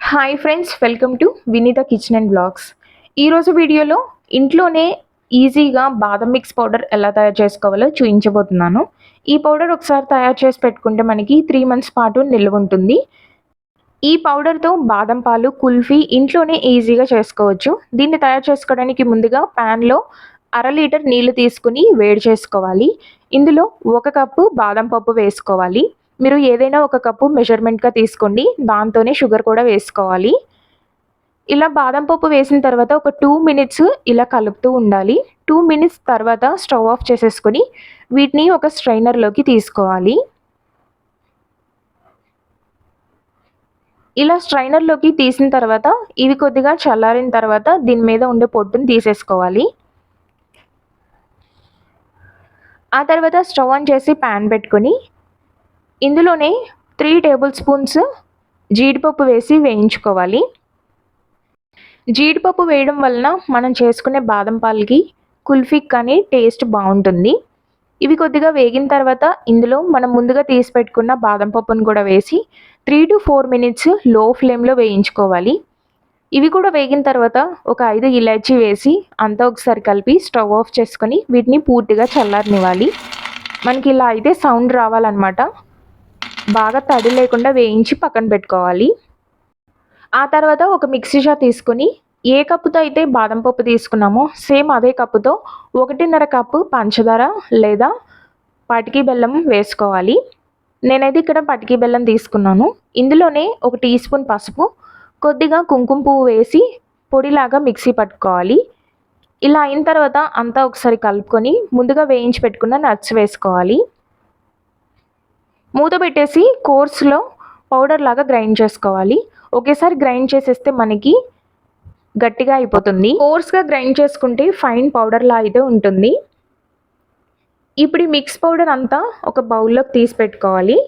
Hi friends, welcome to Vineeta kitchen and blogs. ఈరోజు వీడియోలో ఇంట్లోనే ఈజీగా బాదం మిక్స్ పౌడర్ ఎలా తయారు చేసుకోవాలో చూపించబోతున్నాను. ఈ పౌడర్ ఒకసారి తయారు చేసి పెట్టుకుంటే మనకి 3 మంత్స్ పాటు నిల్వ ఉంటుంది. ఈ పౌడర్తో బాదం పాలు, కుల్ఫీ ఇంట్లోనే ఈజీగా చేసుకోవచ్చు. దీన్ని తయారు చేసుకోవడానికి ముందుగా ప్యాన్లో 1/2 లీటర్ నీళ్లు తీసుకుని వేడి చేసుకోవాలి. ఇందులో 1 కప్పు బాదం పప్పు వేసుకోవాలి. మీరు ఏదైనా 1 కప్పు మెజర్మెంట్గా తీసుకోండి, దాంతోనే షుగర్ కూడా వేసుకోవాలి. ఇలా బాదం పప్పు వేసిన తర్వాత ఒక 2 మినిట్స్ ఇలా కలుపుతూ ఉండాలి. 2 మినిట్స్ తర్వాత స్టవ్ ఆఫ్ చేసేసుకొని వీటిని ఒక స్ట్రైనర్లోకి తీసుకోవాలి. ఇలా స్ట్రైనర్లోకి తీసిన తర్వాత ఇవి కొద్దిగా చల్లారిన తర్వాత దీని మీద ఉండే పొట్టును తీసేసుకోవాలి. ఆ తర్వాత స్టవ్ ఆన్ చేసి ప్యాన్ పెట్టుకొని ఇందులోనే 3 టేబుల్ స్పూన్స్ జీడిపప్పు వేసి వేయించుకోవాలి. జీడిపప్పు వేయడం వలన మనం చేసుకునే బాదం పాలకి, కుల్ఫీకి కానీ టేస్ట్ బాగుంటుంది. ఇవి కొద్దిగా వేగిన తర్వాత ఇందులో మనం ముందుగా తీసి పెట్టుకున్న బాదం పప్పును కూడా వేసి 3 to 4 మినిట్స్ లో ఫ్లేమ్లో వేయించుకోవాలి. ఇవి కూడా వేగిన తర్వాత ఒక 5 ఇలాచీ వేసి అంతా ఒకసారి కలిపి స్టవ్ ఆఫ్ చేసుకొని వీటిని పూర్తిగా చల్లారనివ్వాలి. మనకి ఇలా అయితే సౌండ్ రావాలన్నమాట. బాగా తడి లేకుండా వేయించి పక్కన పెట్టుకోవాలి. ఆ తర్వాత ఒక మిక్సీ జార్ తీసుకొని ఏ కప్పుతో అయితే బాదం పప్పు తీసుకున్నామో సేమ్ అదే కప్పుతో 1.5 కప్పు పంచదార లేదా పటికి బెల్లం వేసుకోవాలి. నేనైతే ఇక్కడ పటికి బెల్లం తీసుకున్నాను. ఇందులోనే 1 టీ స్పూన్ పసుపు, కొద్దిగా కుంకుమ పువ్వు వేసి పొడిలాగా మిక్సీ పట్టుకోవాలి. ఇలా అయిన తర్వాత అంతా ఒకసారి కలుపుకొని ముందుగా వేయించి పెట్టుకున్న నట్స్ వేసుకోవాలి. మూత పెట్టేసి కోర్స్లో పౌడర్ లాగా గ్రైండ్ చేసుకోవాలి. ఒకేసారి గ్రైండ్ చేసేస్తే మనకి గట్టిగా అయిపోతుంది. కోర్స్గా గ్రైండ్ చేసుకుంటే ఫైన్ పౌడర్లా అయితే ఉంటుంది. ఇప్పుడు ఈ మిక్స్ పౌడర్ అంతా ఒక బౌల్లోకి తీసి పెట్టుకోవాలి.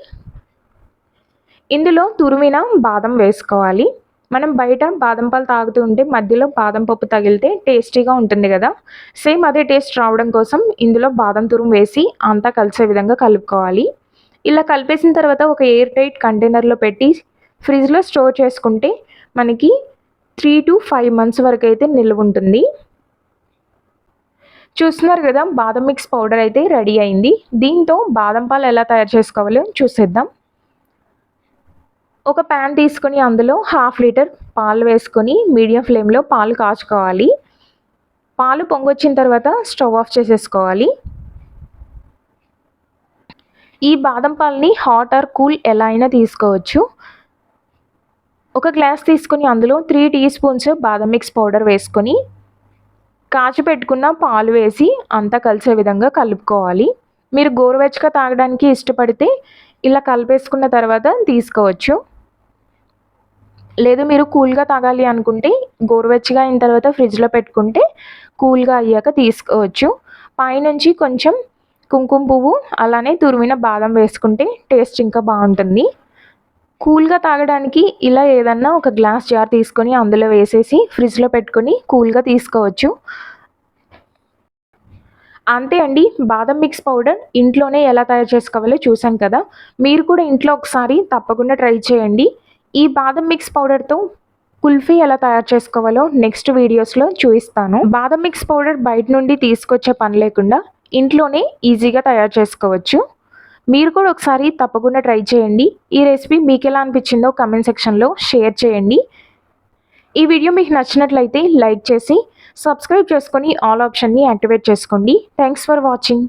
ఇందులో తురిమిన బాదం వేసుకోవాలి. మనం బయట బాదం పాలు తాగుతూ ఉంటే మధ్యలో బాదం పప్పు తగిలితే టేస్టీగా ఉంటుంది కదా, సేమ్ అదే టేస్ట్ రావడం కోసం ఇందులో బాదం తురుము వేసి అంతా కలిసే విధంగా కలుపుకోవాలి. ఇలా కలిపేసిన తర్వాత ఒక ఎయిర్ టైట్ కంటైనర్లో పెట్టి ఫ్రిడ్జ్లో స్టోర్ చేసుకుంటే మనకి 3 to 5 మంత్స్ వరకు అయితే నిల్వ ఉంటుంది. చూస్తున్నారు కదా, బాదం మిక్స్ పౌడర్ అయితే రెడీ అయింది. దీంతో బాదం పాలు ఎలా తయారు చేసుకోవాలో చూసేద్దాం. ఒక ప్యాన్ తీసుకొని అందులో 1/2 లీటర్ పాలు వేసుకొని మీడియం ఫ్లేమ్లో పాలు కాచుకోవాలి. పాలు పొంగొచ్చిన తర్వాత స్టవ్ ఆఫ్ చేసేసుకోవాలి. ఈ బాదం పాలని హాట్ ఆర్ కూల్ ఎలా అయినా తీసుకోవచ్చు. ఒక గ్లాస్ తీసుకొని అందులో 3 టీ స్పూన్స్ బాదం మిక్స్ పౌడర్ వేసుకొని కాచి పెట్టుకున్న పాలు వేసి అంతా కలిసే విధంగా కలుపుకోవాలి. మీరు గోరువెచ్చగా తాగడానికి ఇష్టపడితే ఇలా కలిపేసుకున్న తర్వాత తీసుకోవచ్చు. లేదు మీరు కూల్గా తాగాలి అనుకుంటే గోరువెచ్చగా అయిన తర్వాత ఫ్రిడ్జ్లో పెట్టుకుంటే కూల్గా అయ్యాక తీసుకోవచ్చు. పైనుంచి కొంచెం కుంకుమ పువ్వు అలానే తురిమిన బాదం వేసుకుంటే టేస్ట్ ఇంకా బాగుంటుంది. కూల్గా తాగడానికి ఇలా ఏదన్నా ఒక గ్లాస్ జార్ తీసుకొని అందులో వేసేసి ఫ్రిడ్జ్లో పెట్టుకొని కూల్గా తీసుకోవచ్చు. అంతే అండి, బాదం మిక్స్ పౌడర్ ఇంట్లోనే ఎలా తయారు చేసుకోవాలో చూసాం కదా. మీరు కూడా ఇంట్లో ఒకసారి తప్పకుండా ట్రై చేయండి. ఈ బాదం మిక్స్ పౌడర్తో కుల్ఫీ ఎలా తయారు చేసుకోవాలో నెక్స్ట్ వీడియోస్లో చూపిస్తాను. బాదం మిక్స్ పౌడర్ బయట నుండి తీసుకొచ్చే పని లేకుండా ఇంట్లోనే ఈజీగా తయారు చేసుకోవచ్చు. మీరు కూడా ఒకసారి తప్పకుండా ట్రై చేయండి. ఈ రెసిపీ మీకు ఎలా అనిపించిందో కామెంట్ సెక్షన్లో షేర్ చేయండి. ఈ వీడియో మీకు నచ్చినట్లయితే లైక్ చేసి సబ్స్క్రైబ్ చేసుకొని ఆల్ ఆప్షన్ని యాక్టివేట్ చేసుకోండి. Thanks for watching.